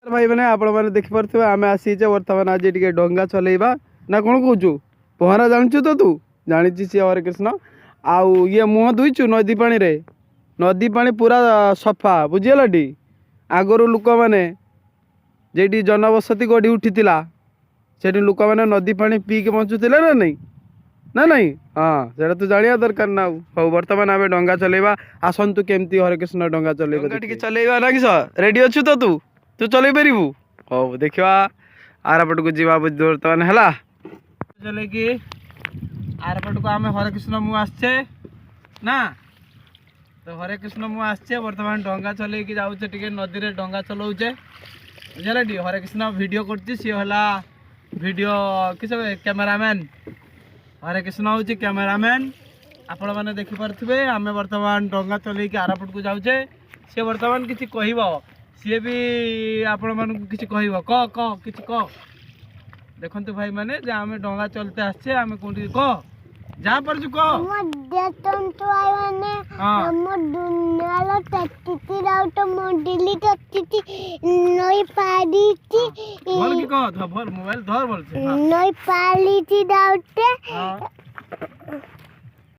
भाई मैंने आपण मैंने देखिपे आम आसीचे बर्तमान आज टे डंगा चलेबा ना कौन कहूँ पहरा जानचु तो तू जानी सी हरे कृष्ण आउ ये मुह दुईचु नदी पानी रे नदी पानी पूरा सफा बुझीगल टी आगरू लोक मैंने जेटी जनबसती गढ़ी उठी से लोक मैंने नदी पानी पीके बंचुले ना नहीं ना नहीं हाँ से तू जाना दरकार ना हौ बर्तमान आम डंगा चलेबा आसतु केमती हरे कृष्ण डंगा चलेबा चलेबा ना किस रेडी अच्छु तो तू तू चल पारू हौ देखा आरपट को जीवा बर्तमान है चल कि आरपट को आम हरे कृष्ण मु आसचे ना तो हरे कृष्ण मु आसचे बर्तमान डंगा चल जाऊे टे नदी रे डंगा चलाऊे बुझल टी हरे कृष्ण वीडियो कर सी है वीडियो किस कैमेरामैन हरे कृष्ण हूँ कैमेरामैन आपण मैंने देखिपे आम बर्तमान डंगा चल आरपट को जाऊे सी बर्तमान किसी कह सी भी आपण मान किसी कह कह कि कह देखु भाई मैंने आम डंगा चलते आसचे आम कौन कह जहाँ पर मोबाइल धर बोल